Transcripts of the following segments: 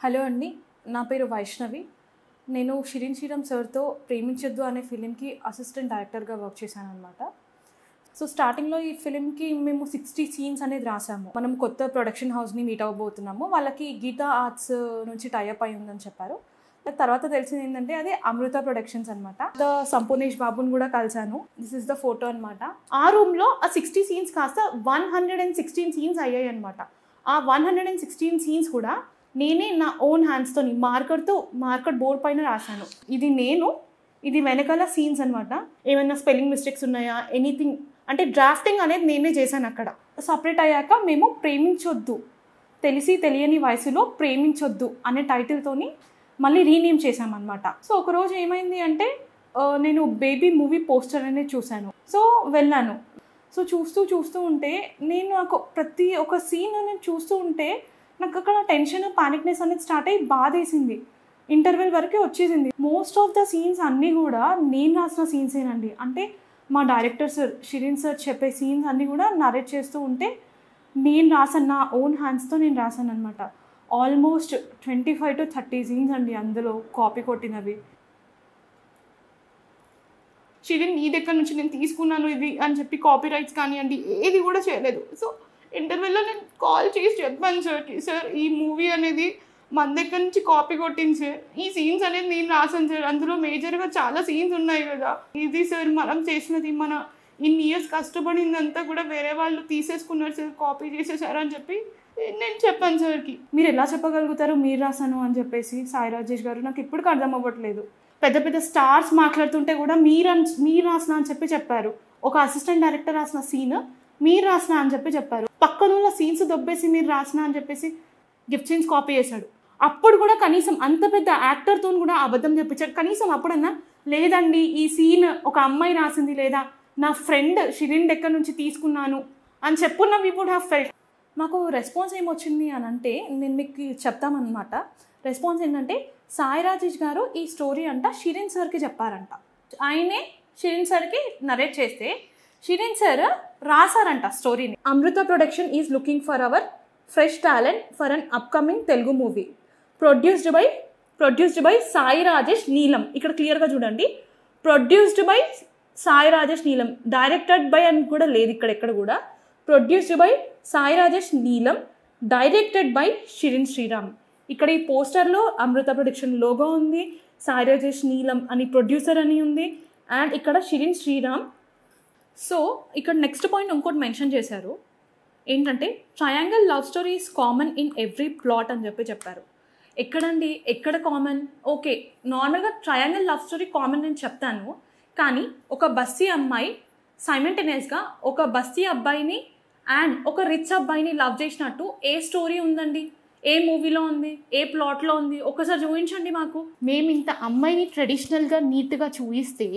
Hello అండి, నా పేరు వైష్ణవి. నేను షిరిన్ శ్రీరామ్ సార్తో ప్రేమించొద్దు అనే ఫిలింకి అసిస్టెంట్ డైరెక్టర్గా వర్క్ చేశాను అనమాట. సో స్టార్టింగ్లో ఈ ఫిలింకి మేము 60 సీన్స్ అనేది రాసాము. మనం కొత్త ప్రొడక్షన్ హౌస్ని మీట్ అవ్వబోతున్నాము. వాళ్ళకి గీతా ఆర్ట్స్ నుంచి టైఅప్ అయి ఉందని చెప్పారు. తర్వాత తెలిసింది ఏంటంటే అది అమృత ప్రొడక్షన్స్ అనమాట. సంపూర్ణేష్ బాబుని కూడా కలిసాను. దిస్ ఇస్ ద ఫోటో అనమాట. ఆ రూమ్లో ఆ 60 సీన్స్ కాస్త 116 సీన్స్ అయ్యాయి అనమాట. ఆ 116 సీన్స్ కూడా నేనే నా ఓన్ హ్యాండ్స్తో మార్కర్ బోర్డ్ పైన రాశాను. ఇది వెనకాల సీన్స్ అనమాట. ఏమైనా స్పెల్లింగ్ మిస్టేక్స్ ఉన్నాయా, ఎనీథింగ్ అంటే డ్రాఫ్టింగ్ అనేది నేనే చేశాను అక్కడ. సపరేట్ అయ్యాక మేము ప్రేమించొద్దు, తెలిసి తెలియని వయసులో ప్రేమించొద్దు అనే టైటిల్తోని మళ్ళీ రీనేమ్ చేశామన్నమాట. సో ఒకరోజు ఏమైంది అంటే నేను బేబీ మూవీ పోస్టర్ అనేది చూశాను. సో వెళ్ళాను. సో చూస్తూ ఉంటే నాకు ప్రతి ఒక్క సీన్ అనేది చూస్తూ ఉంటే నాకు అక్కడ టెన్షన్, పానిక్నెస్ అనేది స్టార్ట్ అయ్యి బాధేసింది. ఇంటర్వెల్ వరకే వచ్చేసింది. మోస్ట్ ఆఫ్ ద సీన్స్ అన్నీ కూడా నేను రాసిన సీన్సేనండి. అంటే మా డైరెక్టర్ సార్, షిరిన్ సార్ చెప్పే సీన్స్ అన్నీ కూడా నరేట్ చేస్తూ ఉంటే నేను రాసాను, నా ఓన్ హ్యాండ్స్తో నేను రాసాను అనమాట. ఆల్మోస్ట్ 25 to 30 సీన్స్ అండి అందులో కాపీ కొట్టినవి. షిరిన్ నీ దగ్గర నుంచి నేను తీసుకున్నాను ఇది అని చెప్పి కాపీ రైట్స్ కానివ్వండి ఏది కూడా చేయలేదు. సో ఇంటర్వెల్లో నేను కాల్ చేసి చెప్పాను సార్కి, సార్ ఈ మూవీ అనేది మన దగ్గర నుంచి కాపీ కొట్టింది సార్, ఈ సీన్స్ అనేది నేను రాసాను సార్, అందులో మేజర్గా చాలా సీన్స్ ఉన్నాయి కదా, ఇది సార్ మనం చేసినది, మన ఇన్ని ఇయర్స్ కష్టపడిందంతా కూడా వేరే వాళ్ళు తీసేసుకున్నారు సార్, కాపీ చేసేసారు అని చెప్పి నేను చెప్పాను సార్కి. మీరు ఎలా చెప్పగలుగుతారు మీరు రాసాను అని చెప్పేసి సాయి రాజేష్ గారు, నాకు ఇప్పటికీ అర్థం అవ్వట్లేదు. పెద్ద పెద్ద స్టార్స్ మాట్లాడుతుంటే కూడా మీరు రాసిన అని చెప్పారు. ఒక అసిస్టెంట్ డైరెక్టర్ రాసిన సీన్ మీరు రాసిన అని చెప్పారు. పక్కనున్న సీన్స్ దొబ్బేసి మీరు రాసిన అని చెప్పేసి గిఫ్ట్ సీన్స్ కాపీ చేశాడు. అప్పుడు కూడా కనీసం అంత పెద్ద యాక్టర్తో కూడా అబద్ధం చెప్పించాడు. కనీసం అప్పుడన్నా లేదండి ఈ సీన్ ఒక అమ్మాయి రాసింది, లేదా నా ఫ్రెండ్ షిరిన్ దగ్గర నుంచి తీసుకున్నాను అని చెప్పున్న వీ వుడ్ హ్యావ్ ఫెల్ట్. మాకు రెస్పాన్స్ ఏమొచ్చింది అని అంటే నేను మీకు చెప్తామన్నమాట. రెస్పాన్స్ ఏంటంటే సాయి రాజేష్ గారు ఈ స్టోరీ అంట షిరిన్ సార్కి చెప్పారంట. ఆయనే షిరిన్ సార్కి నరేట్ చేస్తే షిరిన్ సార్ రాసారంట స్టోరీని. Amrita production is looking for our fresh talent for an upcoming Telugu movie produced by Sai Rajesh Neelam. ఇక్కడ క్లియర్గా చూడండి, ప్రొడ్యూస్డ్ బై సాయి రాజేష్ నీలం, డైరెక్టెడ్ బై అని కూడా లేదు ఇక్కడ కూడా. ప్రొడ్యూస్డ్ బై సాయి రాజేష్ నీలం, డైరెక్టెడ్ బై షిరిన్ శ్రీరామ్. ఇక్కడ ఈ పోస్టర్లో అమృత ప్రొడక్షన్ లోగో ఉంది, సాయి రాజేష్ నీలం అని ప్రొడ్యూసర్ అని ఉంది, అండ్ ఇక్కడ షిరిన్ శ్రీరామ్. సో ఇక్కడ నెక్స్ట్ పాయింట్ ఇంకోటి మెన్షన్ చేశారు ఏంటంటే triangle love story is common in every plot అని చెప్పారు. ఎక్కడండి, ఎక్కడ కామన్? ఓకే, నార్మల్గా ట్రయాంగిల్ లవ్ స్టోరీ కామన్ నేను చెప్తాను, కానీ ఒక బస్తీ అమ్మాయి సైమల్టేనియస్గా ఒక బస్తీ అబ్బాయిని అండ్ ఒక రిచ్ అబ్బాయిని లవ్ చేసినట్టు ఏ స్టోరీ ఉందండి? ఏ మూవీలో ఉంది? ఏ ప్లాట్లో ఉంది? ఒకసారి చూపించండి మాకు. మేము ఇంత అమ్మాయిని ట్రెడిషనల్గా నీట్గా చూపిస్తే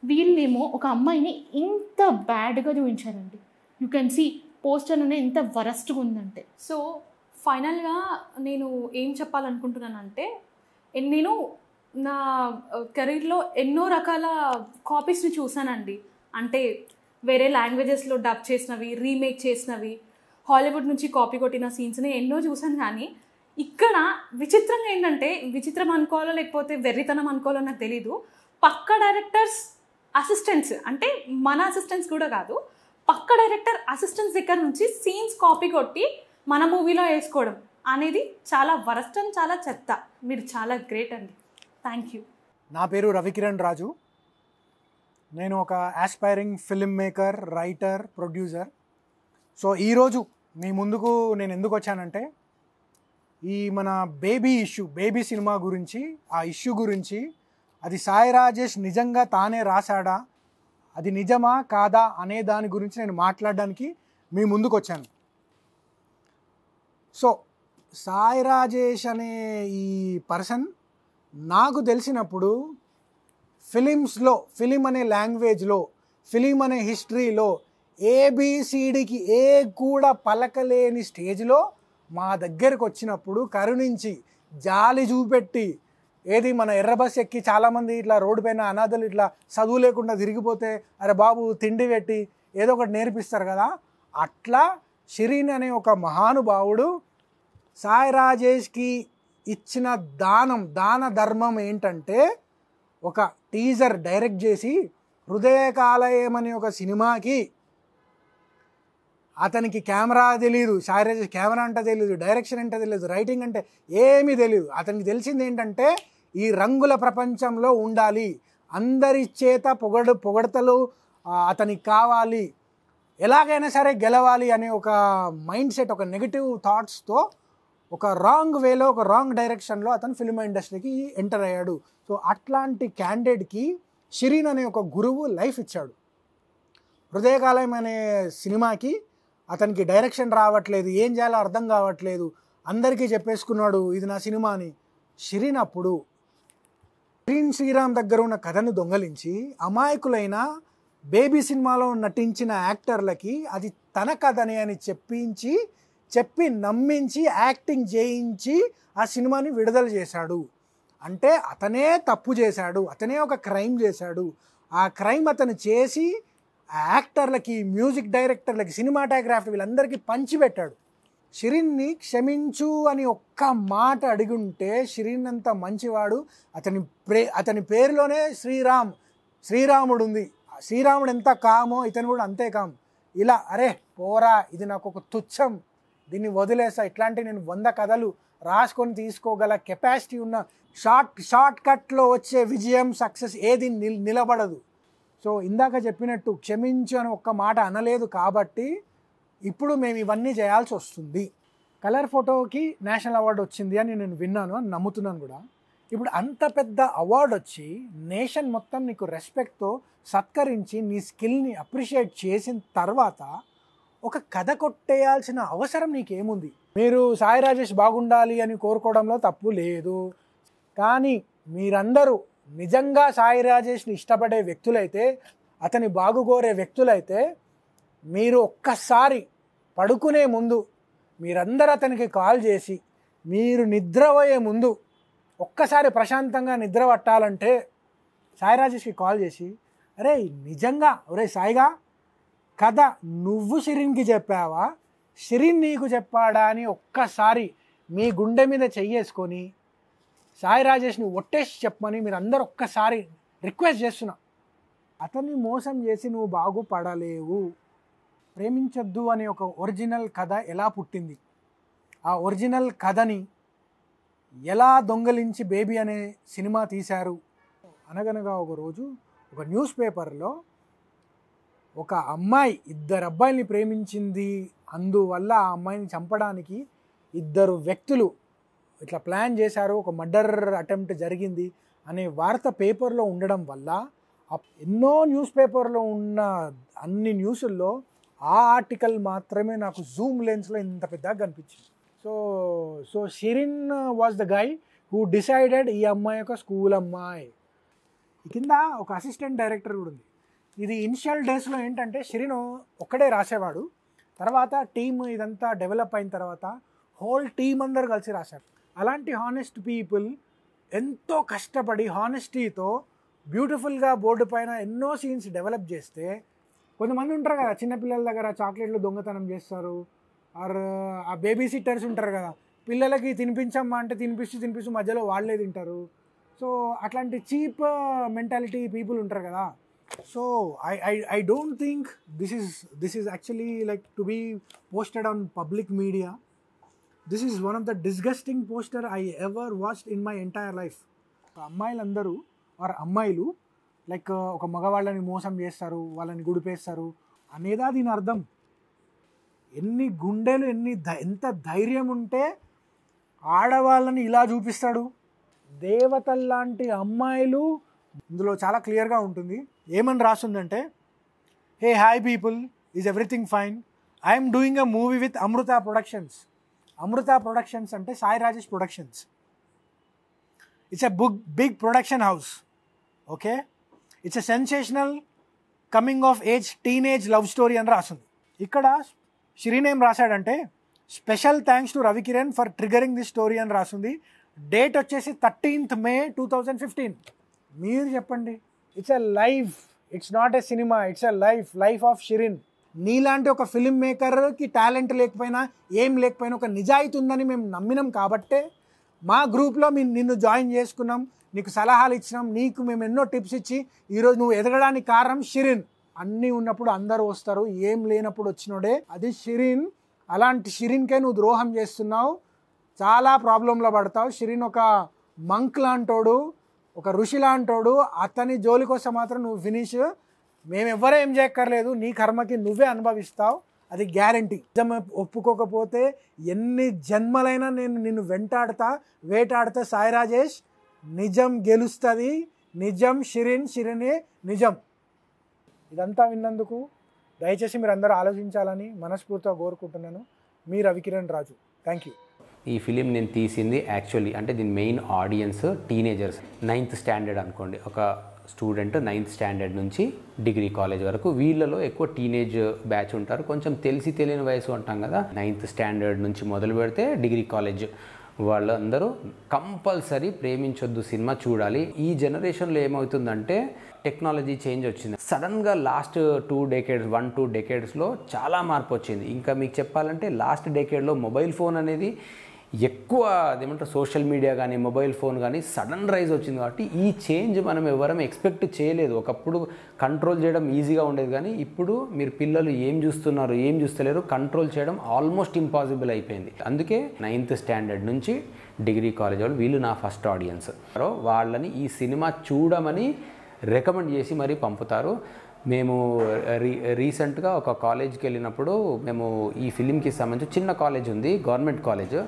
వీళ్ళేమో ఒక అమ్మాయిని ఇంత బ్యాడ్గా చూపించారండి. యూ కెన్ సీ పోస్టర్ అనేది ఎంత వరస్ట్గా ఉందంటే. సో ఫైనల్గా నేను ఏం చెప్పాలనుకుంటున్నానంటే నేను నా కెరీర్లో ఎన్నో రకాల కాపీస్ని చూసానండి. అంటే వేరే లాంగ్వేజెస్లో డబ్ చేసినవి, రీమేక్ చేసినవి, హాలీవుడ్ నుంచి కాపీ కొట్టిన సీన్స్ని ఎన్నో చూసాను. కానీ ఇక్కడ విచిత్రంగా ఏంటంటే, విచిత్రం అనుకోవాలో లేకపోతే వెర్రితనం అనుకోవాలో నాకు తెలీదు, పక్క డైరెక్టర్స్ అసిస్టెంట్స్, అంటే మన అసిస్టెంట్స్ కూడా కాదు, పక్క డైరెక్టర్ అసిస్టెంట్స్ దగ్గర నుంచి సీన్స్ కాపీ కొట్టి మన మూవీలో వేసుకోవడం అనేది చాలా వరస్ట్ అండ్ చాలా చెత్త. మీరు చాలా గ్రేట్ అండి. Thank you. నా పేరు రవికిరణ్ రాజు. నేను ఒక aspiring film maker, writer, producer. So ఈరోజు మీ ముందుకు నేను ఎందుకు వచ్చానంటే ఈ మన బేబీ సినిమా గురించి, ఆ ఇష్యూ గురించి, అది సాయి రాజేష్ నిజంగా తానే రాశాడా, అది నిజమా కాదా అనే దాని గురించి నేను మాట్లాడడానికి మీ ముందుకు వచ్చాను. సో సాయి రాజేష్ అనే ఈ పర్సన్ నాకు తెలిసినప్పుడు ఫిలిం అనే లాంగ్వేజ్లో, ఫిలిం అనే హిస్టరీలో ఏబిసిడికి ఏ కూడా పలకలేని స్టేజ్లో మా దగ్గరకు వచ్చినప్పుడు కరుణించి జాలి చూపెట్టి, ఏది మన ఎర్ర బస్ ఎక్కి చాలామంది ఇట్లా రోడ్డు పైన అనాథలు ఇట్లా చదువు లేకుండా తిరిగిపోతే అరే బాబు తిండి పెట్టి ఏదో ఒకటి నేర్పిస్తారు కదా, అట్లా షిరిన్ అనే ఒక మహానుభావుడు సాయి రాజేష్కి ఇచ్చిన దాన ధర్మం ఏంటంటే ఒక టీజర్ డైరెక్ట్ చేసి హృదయకాలయం అనే ఒక సినిమాకి అతనికి కెమెరా తెలియదు, సాయి రాజేష్ కెమెరా అంటే తెలియదు, డైరెక్షన్ అంటే తెలియదు, రైటింగ్ అంటే ఏమీ తెలియదు. అతనికి తెలిసింది ఏంటంటే ఈ రంగుల ప్రపంచంలో ఉండాలి, అందరి చేత పొగడతలు అతనికి కావాలి, ఎలాగైనా సరే గెలవాలి అనే ఒక మైండ్ సెట్, ఒక నెగిటివ్ థాట్స్తో ఒక రాంగ్ వేలో, ఒక రాంగ్ డైరెక్షన్లో అతను ఫిల్మ్ ఇండస్ట్రీకి ఎంటర్ అయ్యాడు. సో అట్లాంటి క్యాండిడేట్కి షిరీన్ అనే ఒక గురువు లైఫ్ ఇచ్చాడు. హృదయకాలయం అనే సినిమాకి అతనికి డైరెక్షన్ రావట్లేదు, ఏం చేయాలో అర్థం కావట్లేదు, అందరికీ చెప్పేసుకున్నాడు ఇది నా సినిమా అని. షిరీన్ అప్పుడు శ్రీరామ్ దగ్గర ఉన్న కథను దొంగలించి అమాయకులైన బేబీ సినిమాలో నటించిన యాక్టర్లకి అది తన కథనే అని చెప్పి నమ్మించి యాక్టింగ్ చేయించి ఆ సినిమాని విడుదల చేశాడు. అంటే అతనే తప్పు చేశాడు, అతనే ఒక క్రైమ్ చేశాడు. ఆ క్రైమ్ అతను చేసి ఆ యాక్టర్లకి, మ్యూజిక్ డైరెక్టర్లకి, సినిమాటోగ్రాఫీ వీళ్ళందరికీ పంచిపెట్టాడు. షిరీన్ని క్షమించు అని ఒక్క మాట అడిగుంటే షిరీన్ అంత మంచివాడు. అతని పేరులోనే శ్రీరాముడు ఉంది. శ్రీరాముడు ఎంత కామో ఇతను కూడా అంతే కామ్. ఇలా అరే పోరా, ఇది నాకు ఒక తుచ్చం, దీన్ని వదిలేస్తా, ఇట్లాంటి నేను 100 కథలు రాసుకొని తీసుకోగల కెపాసిటీ ఉన్న షార్ట్ కట్లో వచ్చే విజయం, సక్సెస్ ఏది నిలబడదు. సో ఇందాక చెప్పినట్టు క్షమించు అని ఒక్క మాట అనలేదు కాబట్టి ఇప్పుడు మేము ఇవన్నీ చేయాల్సి వస్తుంది. కలర్ ఫోటోకి నేషనల్ అవార్డు వచ్చింది అని నేను విన్నాను, అని నమ్ముతున్నాను కూడా. ఇప్పుడు అంత పెద్ద అవార్డు వచ్చి నేషన్ మొత్తం నీకు రెస్పెక్ట్తో సత్కరించి నీ స్కిల్ని అప్రిషియేట్ చేసిన తర్వాత ఒక కథ కొట్టేయాల్సిన అవసరం నీకేముంది? మీరు సాయి రాజేష్ బాగుండాలి అని కోరుకోవడంలో తప్పు లేదు, కానీ మీరందరూ నిజంగా సాయి రాజేష్ని ఇష్టపడే వ్యక్తులైతే, అతని బాగుకోరే వ్యక్తులైతే మీరు ఒక్కసారి పడుకునే ముందు మీరందరూ అతనికి కాల్ చేసి, మీరు నిద్రపోయే ముందు ఒక్కసారి ప్రశాంతంగా నిద్ర పట్టాలంటే సాయి రాజేష్కి కాల్ చేసి, అరే నిజంగా ఒరే సాయిగా కథ నువ్వు షిరీన్కి చెప్పావా, షిరీన్ నీకు చెప్పాడా అని ఒక్కసారి మీ గుండె మీద చెయ్యేసుకొని సాయి రాజేష్ని ఒట్టేసి చెప్పమని మీరు అందరూ ఒక్కసారి రిక్వెస్ట్ చేస్తున్నా. అతన్ని మోసం చేసి నువ్వు బాగుపడలేవు. ప్రేమించొద్దు అనే ఒక ఒరిజినల్ కథ ఎలా పుట్టింది, ఆ ఒరిజినల్ కథని ఎలా దొంగలించి బేబీ అనే సినిమా తీశారు. అనగనగా ఒక రోజు ఒక న్యూస్ పేపర్లో ఒక అమ్మాయి 2 అబ్బాయిల్ని ప్రేమించింది, అందువల్ల ఆ అమ్మాయిని చంపడానికి 2 వ్యక్తులు ఇట్లా ప్లాన్ చేశారు, ఒక మర్డర్ అటెంప్ట్ జరిగింది అనే వార్త పేపర్లో ఉండడం వల్ల ఎన్నో న్యూస్ పేపర్లో ఉన్న అన్ని న్యూసుల్లో ఆ ఆర్టికల్ మాత్రమే నాకు జూమ్ లెన్స్లో ఇంత పెద్దగా కనిపించింది. So Shireen was the guy who decided ఈ అమ్మాయి ఒక స్కూల్ అమ్మాయి. కింద ఒక అసిస్టెంట్ డైరెక్టర్ కూడా ఉంది. ఇది ఇనిషియల్ డేస్లో ఏంటంటే షిరీన్ ఒక్కడే రాసేవాడు, తర్వాత టీమ్ ఇదంతా డెవలప్ అయిన తర్వాత హోల్ టీమ్ అందరు కలిసి రాశారు. అలాంటి హానెస్ట్ పీపుల్ ఎంతో కష్టపడి హానెస్టీతో బ్యూటిఫుల్గా బోర్డు పైన ఎన్నో సీన్స్ డెవలప్ చేస్తే, కొంతమంది ఉంటారు కదా చిన్నపిల్లల దగ్గర చాక్లెట్లు దొంగతనం చేస్తారు, ఆర్ ఆ బేబీ సిట్టర్స్ ఉంటారు కదా, పిల్లలకి తినిపించమ్మా అంటే తినిపిస్తూ మధ్యలో వాళ్ళే తింటారు. సో అట్లాంటి చీప్ మెంటాలిటీ పీపుల్ ఉంటారు కదా. So I don't think this is actually like to be posted on public media. This is one of the disgusting poster I ever watched in my entire life. అమ్మాయిలందరూ or అమ్మాయిలు like ఒక మగవాళ్ళని మోసం చేస్తారు, వాళ్ళని గుడిపేస్తారు అనేదా దీని అర్థం? ఎన్ని గుండెలు, ఎంత ధైర్యం ఉంటే ఆడవాళ్ళని ఇలా చూపిస్తాడు? దేవతల్లాంటి అమ్మాయిలు. ఇందులో చాలా క్లియర్గా ఉంటుంది, ఏమని రాస్తుందంటే, hey hi people, is everything fine, I'm doing a movie with Amrita productions. Amrita productions అంటే Sai Rajesh productions. It's a big production house. Okay, it's a sensational coming of age teenage love story అని రాస్తుంది. ఇక్కడ షిరీన్ ఏం రాశాడంటే, special thanks to Ravikiran for triggering this story అని రాస్తుంది. Date వచ్చేసి 13th May 2015. మీరు చెప్పండి, it's a life, it's not a cinema, it's a life of Shireen. నీలాంటి ఒక ఫిల్మ్ మేకర్కి టాలెంట్ లేకపోయినా ఏం లేకపోయినా ఒక నిజాయితీ ఉందని మేము నమ్మినాం కాబట్టే మా గ్రూప్లో నిన్ను జాయిన్ చేసుకున్నాం, నీకు సలహాలు ఇచ్చినాం, నీకు మేము ఎన్నో టిప్స్ ఇచ్చి ఈరోజు నువ్వు ఎదగడానికి కారణం షిరిన్. అన్నీ ఉన్నప్పుడు అందరూ వస్తారు, ఏం లేనప్పుడు వచ్చినోడే అది షిరిన్. అలాంటి షిరిన్కే నువ్వు ద్రోహం చేస్తున్నావు, చాలా ప్రాబ్లంలో పడతావు. షిరిన్ ఒక మంక్ లాంటోడు, ఒక ఋషి లాంటోడు, అతని జోలి కోసం మాత్రం నువ్వు ఫినిష్. మేము ఎవ్వరూ ఏం చేయక్కర్లేదు, నీ కర్మకి నువ్వే అనుభవిస్తావు, అది గ్యారంటీ. నిజం ఒప్పుకోకపోతే ఎన్ని జన్మలైనా నేను నిన్ను వేటాడతా సాయి రాజేష్. నిజం గెలుస్తుంది, నిజం షిరిన్, షిరినే నిజం. ఇదంతా విన్నందుకు దయచేసి మీరు అందరూ ఆలోచించాలని మనస్ఫూర్తిగా కోరుకుంటున్నాను. మీ రవికిరణ్ రాజు. Thank you. ఈ ఫిలిం నేను తీసింది యాక్చువల్లీ అంటే దీని main audience teenagers, 9th standard అనుకోండి. ఒక స్టూడెంట్ 9th స్టాండర్డ్ నుంచి డిగ్రీ కాలేజ్ వరకు, వీళ్ళలో ఎక్కువ టీనేజ్ బ్యాచ్ ఉంటారు. కొంచెం తెలియని వయసు అంటాం కదా, 9th స్టాండర్డ్ నుంచి మొదలు పెడితే డిగ్రీ కాలేజ్ వాళ్ళందరూ కంపల్సరీ ప్రేమించొద్దు సినిమా చూడాలి. ఈ జనరేషన్లో ఏమవుతుందంటే టెక్నాలజీ చేంజ్ వచ్చింది సడన్గా. లాస్ట్ 1-2 డెకేడ్స్లో చాలా మార్పు వచ్చింది. ఇంకా మీకు చెప్పాలంటే లాస్ట్ డెకేడ్లో మొబైల్ ఫోన్ అనేది ఎక్కువ, అదేమంటారు, సోషల్ మీడియా కానీ మొబైల్ ఫోన్ కానీ సడన్ రైజ్ వచ్చింది. కాబట్టి ఈ చేంజ్ మనం ఎవరం ఎక్స్పెక్ట్ చేయలేదు. ఒకప్పుడు కంట్రోల్ చేయడం ఈజీగా ఉండేది, కానీ ఇప్పుడు మీరు పిల్లలు ఏం చూస్తున్నారు ఏం చూస్తలేరు కంట్రోల్ చేయడం ఆల్మోస్ట్ ఇంపాసిబుల్ అయిపోయింది. అందుకే 9th స్టాండర్డ్ నుంచి డిగ్రీ కాలేజ్ వాళ్ళు వీళ్ళు నా ఫస్ట్ ఆడియన్స్. వాళ్ళని ఈ సినిమా చూడమని రికమెండ్ చేసి మరీ పంపుతారు. మేము రీసెంట్గా ఒక కాలేజ్కి వెళ్ళినప్పుడు మేము ఈ ఫిలింకి సంబంధించి చిన్న కాలేజ్ ఉంది, గవర్నమెంట్ కాలేజ్.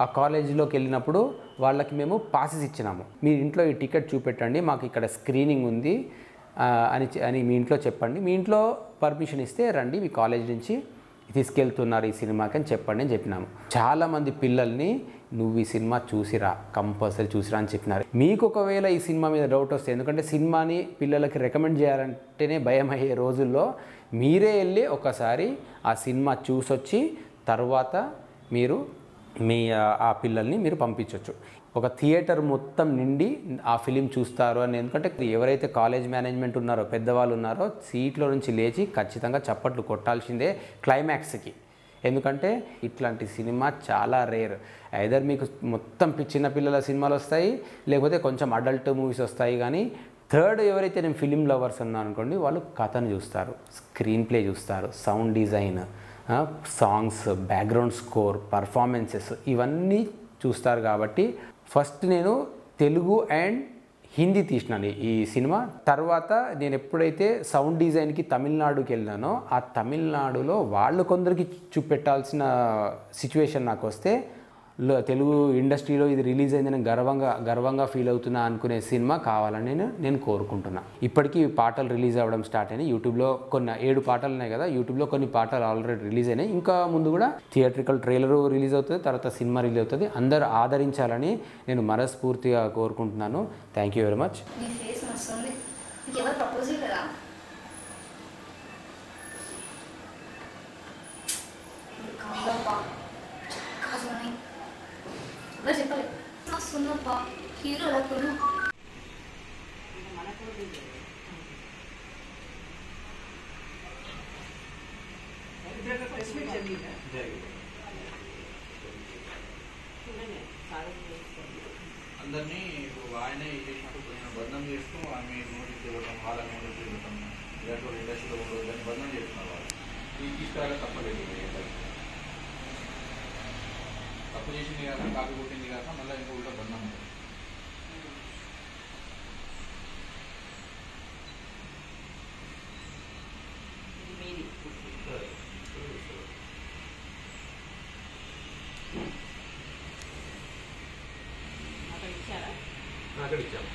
ఆ కాలేజీలోకి వెళ్ళినప్పుడు వాళ్ళకి మేము పాసెస్ ఇచ్చినాము. మీ ఇంట్లో ఈ టికెట్ చూపెట్టండి, మాకు ఇక్కడ స్క్రీనింగ్ ఉంది అని మీ ఇంట్లో చెప్పండి. మీ ఇంట్లో పర్మిషన్ ఇస్తే రండి, మీ కాలేజ్ నుంచి తీసుకెళ్తున్నారు ఈ సినిమాకి అని చెప్పండి అని చెప్పినాము. చాలామంది పిల్లల్ని నువ్వు ఈ సినిమా చూసిరా, కంపల్సరీ చూసిరా అని చెప్పినారు. మీకు ఒకవేళ ఈ సినిమా మీద డౌట్ వస్తే, ఎందుకంటే సినిమాని పిల్లలకి రికమెండ్ చేయాలంటేనే భయం అయ్యే రోజుల్లో మీరే వెళ్ళి ఒకసారి ఆ సినిమా చూసొచ్చి తర్వాత మీరు ఆ పిల్లల్ని మీరు పంపించవచ్చు. ఒక థియేటర్ మొత్తం నిండి ఆ ఫిలిం చూస్తారు అని. ఎందుకంటే ఎవరైతే కాలేజ్ మేనేజ్మెంట్ ఉన్నారో, పెద్దవాళ్ళు ఉన్నారో, సీట్లో నుంచి లేచి ఖచ్చితంగా చప్పట్లు కొట్టాల్సిందే క్లైమాక్స్కి. ఎందుకంటే ఇట్లాంటి సినిమా చాలా రేర్. ఐదర్ మీకు మొత్తం చిన్న పిల్లల సినిమాలు వస్తాయి, లేకపోతే కొంచెం అడల్ట్ మూవీస్ వస్తాయి. కానీ థర్డ్ ఎవరైతే నేను ఫిలిం లవర్స్ ఉన్నా అనుకోండి, వాళ్ళు కథను చూస్తారు, స్క్రీన్ ప్లే చూస్తారు, sound design, songs, background score, performances ఇవన్నీ చూస్తారు. కాబట్టి ఫస్ట్ నేను తెలుగు అండ్ హిందీ తీసినాను ఈ సినిమా. తర్వాత నేను ఎప్పుడైతే సౌండ్ డిజైన్కి తమిళనాడుకి వెళ్ళానో, ఆ తమిళనాడులో వాళ్ళు కొందరికి చూపెట్టాల్సిన సిచ్యువేషన్ నాకు వస్తే, తెలుగు ఇండస్ట్రీలో ఇది రిలీజ్ అయింది నేను గర్వంగా ఫీల్ అవుతున్నా అనుకునే సినిమా కావాలని నేను కోరుకుంటున్నా. ఇప్పటికీ పాటలు రిలీజ్ అవ్వడం స్టార్ట్ అయినాయి. యూట్యూబ్లో కొన్ని 7 పాటలు ఉన్నాయి కదా, యూట్యూబ్లో కొన్ని పాటలు ఆల్రెడీ రిలీజ్ అయినాయి. ఇంకా ముందు కూడా థియేట్రికల్ ట్రైలర్ రిలీజ్ అవుతుంది, తర్వాత సినిమా రిలీజ్ అవుతుంది. అందరూ ఆదరించాలని నేను మనస్ఫూర్తిగా కోరుకుంటున్నాను. Thank you very much. చెప్పలే వస్తున్నప్ప హీరోలకు అందరినీ ఆయనే చేసినట్టు నేను బంధం చేస్తూ ఆమె నోటీస్ ఇవ్వటం, వాళ్ళ నోటీస్ ఇవ్వటం, ఇలాంటి ఇండస్ట్రీలో ఉండదు దాన్ని బంధం చేస్తున్నారు. వాళ్ళు ఈ తీసుకురాగా తప్పలేదు. తప్పు చేసింది కాక, కాపీ కొట్టింది కాక మళ్ళీ ఇంకో కూడా బంధం ఉంటుంది. అక్కడ ఇచ్చాము.